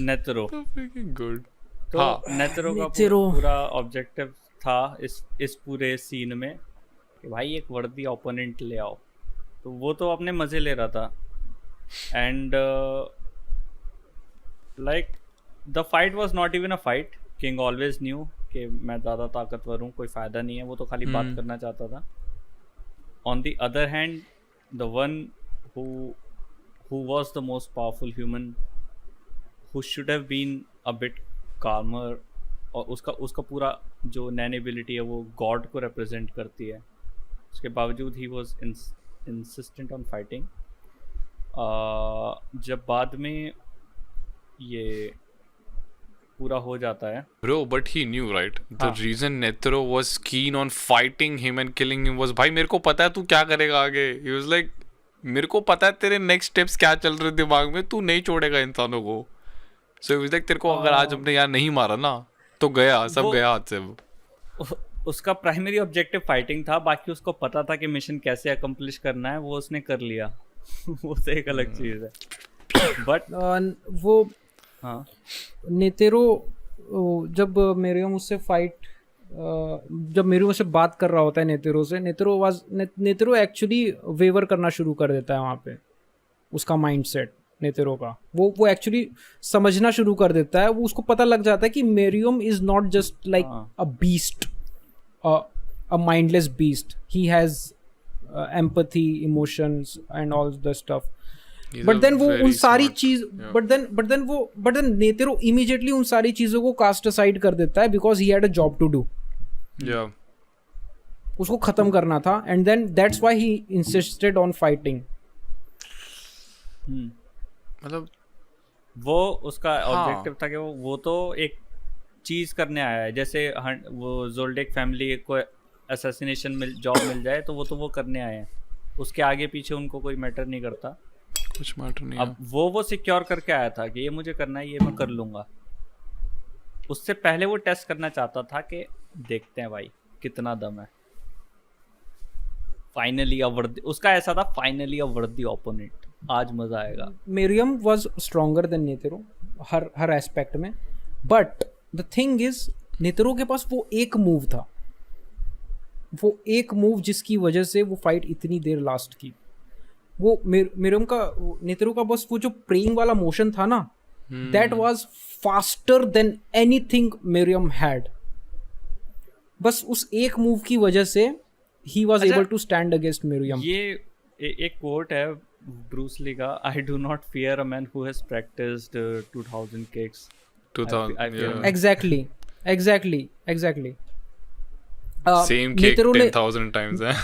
नेत्रो। Good. तो हाँ नेत्रो का नेत्रो। पूरा ऑब्जेक्टिव था इस पूरे सीन में कि भाई एक वर्दी ओपोनेंट ले आओ। तो वो तो अपने मजे ले रहा था and like the fight was not even a fight. King always new कि मैं ज़्यादा ताकतवर हूँ, कोई फ़ायदा नहीं है, वो तो खाली बात करना चाहता था। On the other hand the one who was the most powerful human, who should have been a bit calmer, और उसका पूरा जो नैनेबिलिटी है वो गॉड को रिप्रेजेंट करती है, उसके बावजूद he was insistent on fighting. जब बाद में ये पूरा हो जाता है Bro, but he knew, right? The reason Netero was keen on fighting him and killing him was, भाई मेरे को पता है तू क्या करेगा आगे। He was like, मेरे को पता है तेरे नेक्स्ट स्टेप्स क्या चल रहे दिमाग में, तू नहीं छोड़ेगा इंसानों को। So he was like, तेरे को अगर आज हमने यहाँ नहीं मारा ना तो गया, सब गया हाथ से। उसका प्राइमरी ऑब्जेक्टिव फाइटिंग था, बाकी उसको पता था कि मिशन कैसे अकम्प्लिश करना है, वो उसने कर लिया। वो तो एक अलग चीज़ है। बट वो हाँ नेतेरो जब मेरियम उससे जब मेरियम उससे बात कर रहा होता है नेतेरो एक्चुअली वेवर करना शुरू कर देता है वहाँ पे। उसका माइंडसेट नेतेरो का वो एक्चुअली समझना शुरू कर देता है। वो उसको पता लग जाता है कि Meruem is not just like a beast, a mindless beast. He has empathy, emotions and all the stuff. But then वो उन सारी चीज बट देन नेतेरो इमीडिएटली उन सारी चीजों को कास्ट असाइड कर देता है because he had a job to do. उसको खत्म करना था and then that's why he insisted on fighting. मतलब वो उसका ऑब्जेक्टिव था कि वो तो एक चीज करने आया है, जैसे वो ज़ोल्डेक फैमिली को असैसिनेशन जॉब मिल जाए तो वो करने आए हैं। उसके आगे पीछे उनको कोई मैटर नहीं करता, कुछ मैटर नहीं। अब वो सिक्योर करके आया था कि ये मुझे करना है, ये मैं कर लूंगा। उससे पहले वो टेस्ट करना चाहता था कि देखते हैं भाई कितना दम है। फाइनली उसका ऐसा था, फाइनली अ वर्दी ओपोनेंट, आज मजा आएगा। Meruem was stronger than Netero हर एस्पेक्ट में, but the thing is Netero के पास वो एक मूव था, वो एक मूव जिसकी वजह से वो फाइट इतनी देर लास्ट की। वो मेरियम का नेतेरो का बस वो जो प्रेइंग वाला मोशन था ना, that was faster than anything Meruem had. बस उस एक मूव की वजह से he was able to stand against Meruem. ये एक कोट है ब्रूस ली का, I do not fear a man who has practised 2000 kicks. Exactly same kick 10,000 times है।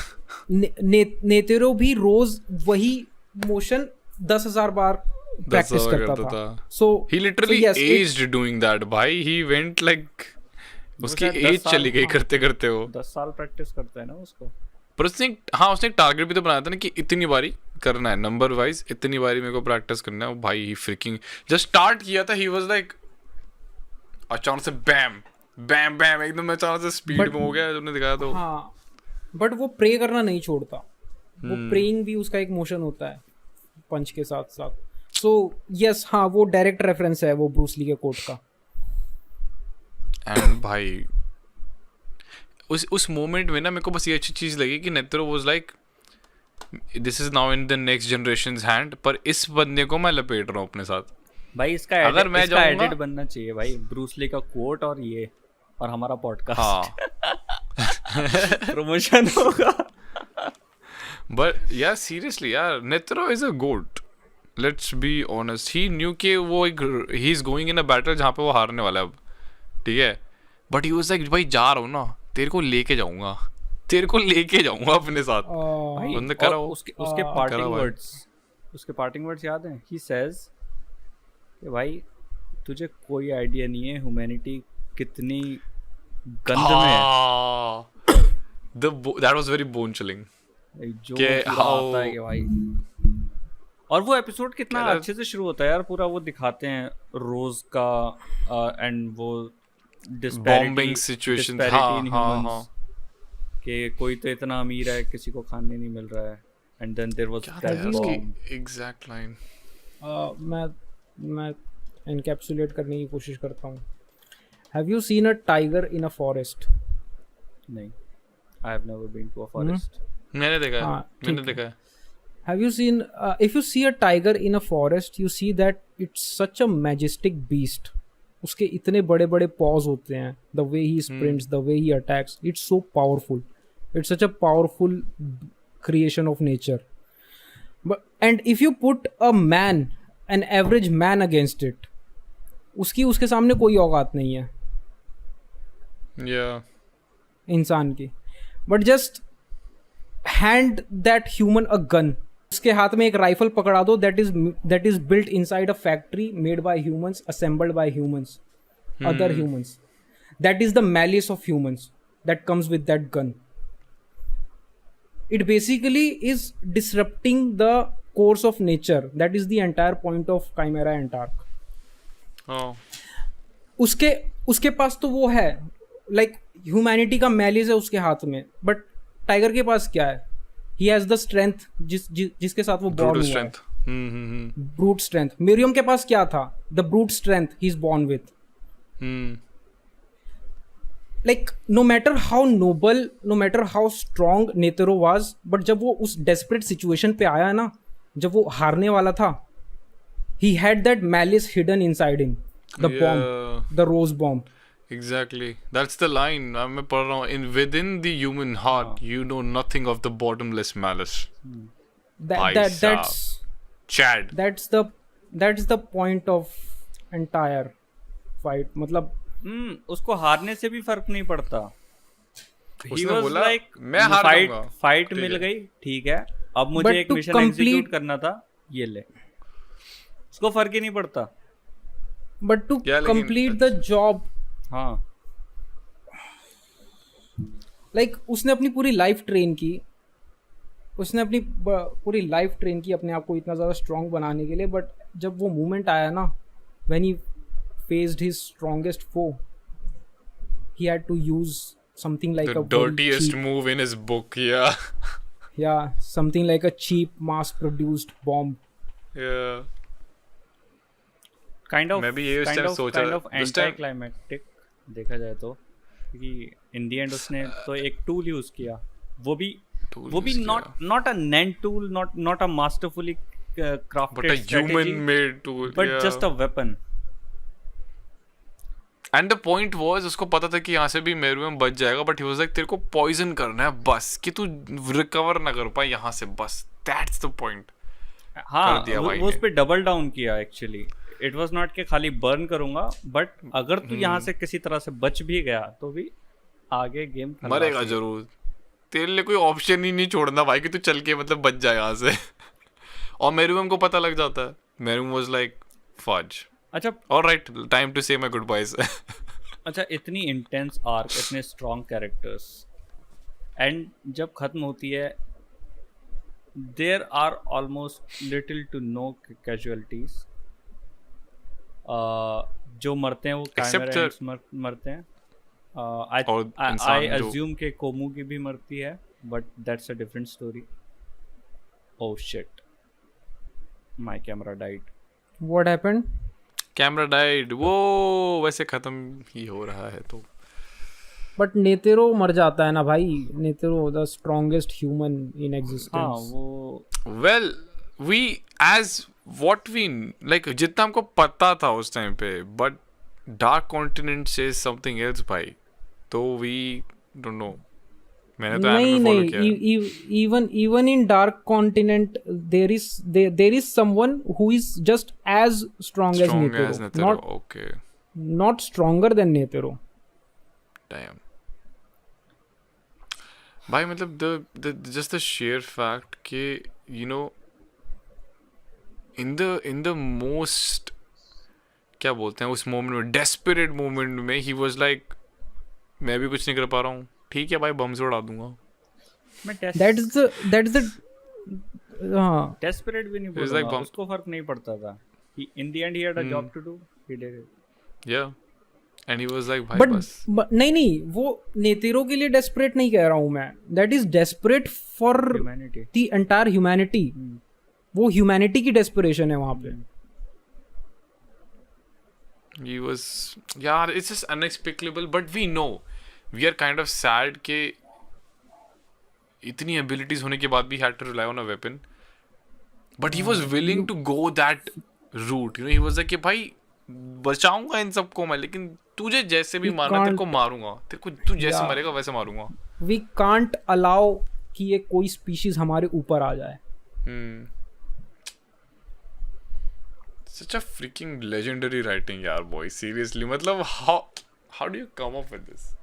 नेतेरो भी रोज वही मोशन 10,000 बार प्रैक्टिस करता था। सो ही लिटरली एज्ड डूइंग दैट भाई। ही वेंट लाइक उसकी एज चली गई करते करते। वो 10 साल प्रैक्टिस करता है ना उसको। पर उसने एक टारगेट भी तो बनाया था ना कि इतनी बारी करना है, नंबर वाइज इतनी बारी मेरे को प्रैक्टिस करना है। भाई ही फ्रिकिंग जब स्टार्ट किया था ही वाज लाइक अचानक से बैम बैम बैम एकदम अचानक से स्पीड में हो गया तुमने दिखाया तो। हाँ, बट वो प्रे करना नहीं छोड़ता। वो प्रेइंग भी उसका एक मोशन होता है पंच के साथ साथ। सो यस, हाँ, वो डायरेक्ट रेफरेंस है वो ब्रूस ली के कोट का। एंड भाई उस मोमेंट में ना मेरे को बस ये अच्छी चीज लगी कि Netero was like this is now in the next generations hand, पर इस बंदे को मैं लपेट रहा हूँ अपने साथ। भाई इसका अगर मैं जाऊंगा एडिट बनना चाहिए भाई, ब्रूस ली का कोट और ये और हमारा पॉडकास्ट। हाँ प्रमोशन होगा। बट यार सीरियसली यार, Netero is a goat. Let's be honest, he knew कि वो एक he is going in a battle जहाँ पे वो हारने वाला है अब, ठीक है। बट ही वाज लाइक भाई जा रहा हूँ ना, तेरे को लेके जाऊंगा अपने साथ। भाई करा उसके पार्टिंग वर्ड्स याद हैं? ही सेज कि भाई तुझे कोई आइडिया नहीं है ह्यूमैनिटी कितनी गंद में है। That was very bone chilling. जो आता है कि भाई, और वो एपिसोड कितना अच्छे से शुरू होता है यार। पूरा वो दिखाते हैं रोज का एंड वो बॉम्बिंग सिचुएशन। हाँ कि कोई तो इतना अमीर है किसी को खाने नहीं मिल रहा है, and then there was that exact line. मैं एनकैप्सुलेट करने की कोशिश करता हूँ. Have you seen a tiger in a forest? नहीं, I have never been to a forest. मैंने देखा है, हाँ, मैंने ठीक है. देखा है. Have you seen, if you see a tiger in a forest, you see that it's such a majestic beast. उसके इतने बड़े बड़े paws होते हैं. The way he sprints, the way he attacks, it's so powerful. It's such a powerful creation of nature. And if you put a man, an average man against it, उसके सामने कोई औकात नहीं है Yeah. इंसान की. But just hand that human a gun. उसके हाथ में एक राइफल पकड़ा दो that is built inside a factory made by humans, assembled by humans, other humans. That is the malice of humans that comes with that gun. It basically is disrupting the course of nature. That is the entire point of Chimera Antark. Oh. उसके पास तो वो है, like humanity का malice है उसके हाथ में, but tiger के पास क्या है? He has the strength जिसके साथ वो born Brute हुआ है. strength. Brute strength. मिरियम के पास क्या था? The brute strength he's born with. Like no matter how noble, no matter how strong Netero was, but जब वो उस desperate situation पे आया ना, जब वो हारने वाला था, he had that malice hidden inside him. The bomb, the rose bomb. Exactly. That's the line. मैं पढ़ रहा हूँ. Within the human heart, you know nothing of the bottomless malice. Chad. That's the point of entire fight. मतलब उसको हारने से भी फर्क नहीं पड़ता. He उसने was बोला, like, मैं हार जाऊंगा. फाइट ठीक मिल है. गई, ठीक है, अब मुझे But एक to मिशन एग्जीक्यूट करना था, ये ले. उसको फर्क ही नहीं पड़ता. but to Yeah, complete the job, हाँ, like उसने अपनी पूरी लाइफ ट्रेन की, उसने अपनी पूरी लाइफ ट्रेन की अपने आप को इतना ज़्यादा स्ट्रॉन्ग बनाने के लिए, बट जब वो मोमेंट आया ना, when he faced his strongest foe, he had to use something like The a very dirtiest cheap, move in his book. Yeah. something like a cheap mass-produced bomb. Yeah. Kind of मैं भी ये उस time सोचा था. Anti उस time- climatic देखा जाए तो, क्योंकि इन द एंड उसने तो एक टूल यूज किया, वो भी Tool वो भी use not a NAND tool, not a masterfully crafted But a strategy, human-made tool. but yeah. just a weapon. And the point was, उसको पता था कि यहाँ से भी मेरुएम बच जाएगा, but he was like, तेरे को पॉइजन करना है बस, कि तू रिकवर ना कर पाए यहाँ से, बस. That's the point. हाँ, कर दिया भाई वो उस ने. पे डबल डाउन किया एक्चुअली. इट वाज नॉट कि खाली बर्न करूंगा, बट अगर तू यहाँ से किसी तरह से बच भी गया तो भी आगे गेम मरेगा जरूर. तेरे लिए कोई ऑप्शन ही नहीं छोड़ना भाई कि तू चल के मतलब बच जाए यहाँ से. और मेरुएम को पता लग जाता है. Meruem was like fuzz. अच्छा, alright, time to say my goodbyes. अच्छा, इतनी इंटेंस आर्क, इतने स्ट्रॉन्ग कैरेक्टर्स, एंड जब खत्म होती है, there are almost little to no casualties. जो मरते हैं वो Except कैमरा मरते हैं. और आई इंसान जो- अज्यूम के कोमू की भी मरती है, but that's a different story. Oh shit, my camera died. What happened? Camera died. वो वैसे खत्म ही हो रहा है तो. But नेतेरो मर जाता है ना भाई. नेतेरो the strongest human in हाँ, existence. वो Well, we as what we like जितना हमको पता था उस टाइम पे, but Dark Continent says something else भाई. तो we don't know. मैंने तो नहीं anime follow नहीं, किया है. even in Dark Continent there is someone who is just as strong as Strong Netero. as Netero. Not Okay. not stronger than Netero. Damn. भाई मतलब the just the sheer fact कि you know in the most क्या बोलते हैं उस moment में, desperate moment में, he was like मैं भी कुछ नहीं कर पा रहा हूँ, ठीक है भाई बम से उड़ा दूंगा. मैं That's the हाँ. डेस्परेट भी नहीं It was बोलूंगा, like bomb. उसको फर्क नहीं पड़ता था. In the end he had a job to do. He did it. Yeah. And he was like भाई But बस. नहीं, वो नेतेरो के लिए डेस्परेट नहीं कह रहा हूँ मैं. That is desperate for Humanity. the entire humanity. वो ह्यूमैनिटी की डेस्परेशन है वहां पे. He was, यार it's just unexplicable, but we know, we are kind of sad कि इतनी abilities होने के बाद भी had to rely on a weapon, but he was willing to go that route, you know, he was like कि भाई बचाऊंगा इन सबको मैं, लेकिन तुझे जैसे भी मारना तेरे को मारूंगा, तेरे को तू जैसे मरेगा वैसे मारूंगा. We can't allow कि ये कोई स्पीशीज हमारे ऊपर आ जाए. Such a freaking legendary writing, yaar, boy. Seriously, मतलब how do you come up with this?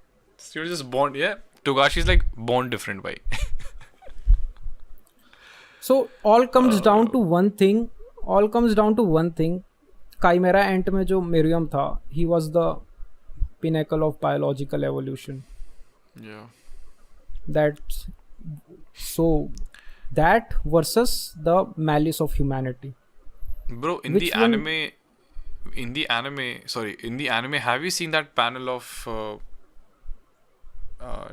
You're just born, yeah. Togashi's like born different, boy. So all comes down to one thing. All comes down to one thing. Chimera Ant में जो Miriam था, he was the pinnacle of biological evolution. Yeah. That versus the malice of humanity. Bro, in the anime, have you seen that panel of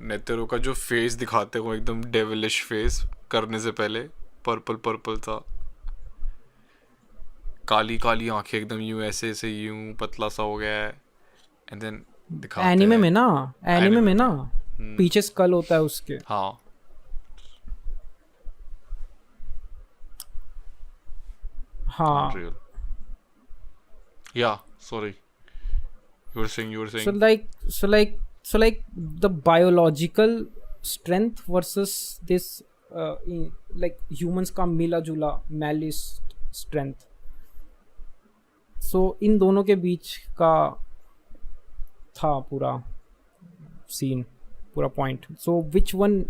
नेतेरो का जो face दिखाते हो, एकदम devilish face करने से पहले पर्पल था, काली काली आंखें, एकदम यूं ऐसे यूं पतला सा हो गया है, एंड देन दिखाते एनिमे में ना पीछे स्कल होता है उसके. हाँ. हाँ. Real. Yeah, sorry. You were saying. So like the biological strength versus this like humans का मिला जुला malice strength. So इन दोनों के बीच का था पूरा scene, पूरा point. So which one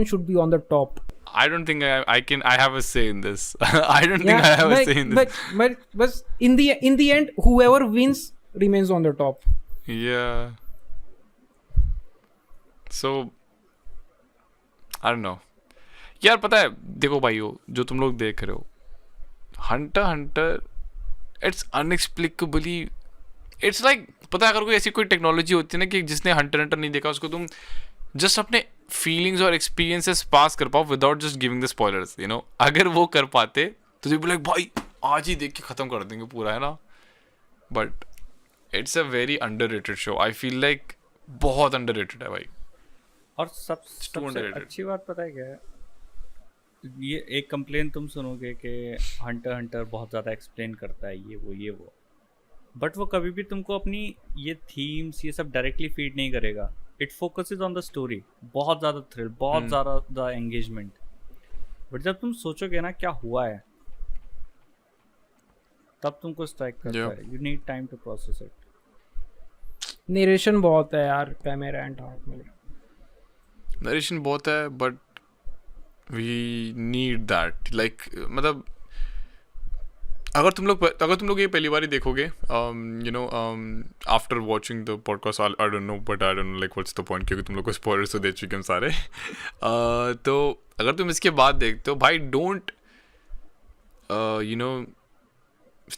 should be on the top? I don't think I have a say in this. I don't think I have a say in this. But in the end, whoever wins remains on the top. Yeah. So I don't know. यार पता है, देखो भाइयों, जो तुम लोग देख रहे हो, हंटर इट्स अनएक्सप्लिकेबली, इट्स लाइक, पता है, अगर कोई ऐसी कोई टेक्नोलॉजी होती है ना कि जिसने हंटर नहीं देखा, उसको तुम जस्ट अपने फीलिंग्स और एक्सपीरियंसेस पास कर पाओ without just giving the spoilers, you know. अगर वो कर पाते तो जो लाइक भाई आज ही देख के ख़त्म कर देंगे पूरा, है ना. But it's a very underrated show. I feel like बहुत अंडररेटेड है भाई. और सबसे अच्छी बात पता है क्या है, ये एक कंप्लेन तुम सुनोगे कि हंटर बहुत ज़्यादा एक्सप्लेन करता है ये वो, बट वो कभी भी तुमको अपनी ये थीम्स ये सब डायरेक्टली फीड नहीं करेगा. It focuses on the story, बहुत ज़्यादा थ्रिल, बहुत ज़्यादा एंगेजमेंट. बट जब तुम सोचोगे ना क्या हुआ है, तब तुमको स्ट्राइक करता है. You need time to process it. Narration बहुत है यार कैमरा एंड हार्ट में. नरेशन बहुत है, but we need that, like, मतलब अगर तुम लोग ये पहली बार ही देखोगे, you know, after watching the podcast, I don't know like what's the point, क्योंकि तुम लोग को स्पॉयलर्स तो दे चुके हम सारे. तो अगर तुम इसके बाद देखते हो भाई, डोंट यू नो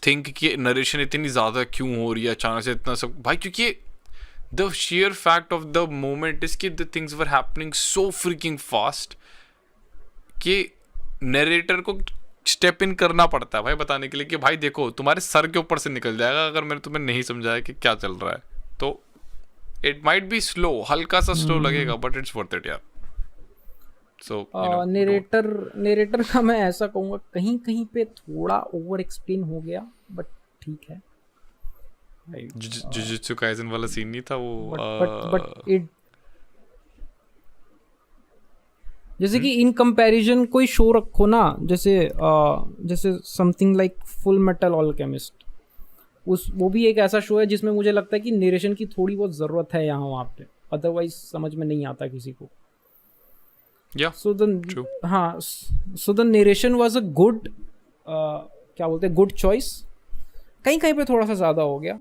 थिंक कि नरेशन इतनी ज़्यादा क्यों हो रही है अचानक से इतना सब, भाई, क्योंकि the sheer fact of the moment is कि the things were happening so freaking fast कि नरेटर को स्टेप इन करना पड़ता है भाई बताने के लिए कि भाई देखो तुम्हारे सर के ऊपर से निकल जाएगा अगर मैंने तुम्हें नहीं समझाया कि क्या चल रहा है. तो इट माइट बी स्लो, हल्का सा स्लो लगेगा, बट इट्स वर्थ इट यार. सो नरेटर का मैं ऐसा कहूँगा कहीं कहीं पे थोड़ा ओवर एक्सप्लेन हो गया, बट ठीक है. जुजुत्सु काइसेन वाला सीन नहीं था वो, बट इट जैसे कि इन कंपैरिजन कोई शो रखो ना, जैसे समथिंग लाइक फुल मेटल ऑलकेमिस्ट, वो भी एक ऐसा शो है जिसमें मुझे लगता है कि नरेशन की थोड़ी बहुत ज़रूरत है यहाँ वहाँ पे, अदरवाइज समझ में नहीं आता किसी को. So the narration was a good, क्या बोलते हैं, गुड चॉइस. कहीं कहीं पे थोड़ा सा ज़्यादा हो गया.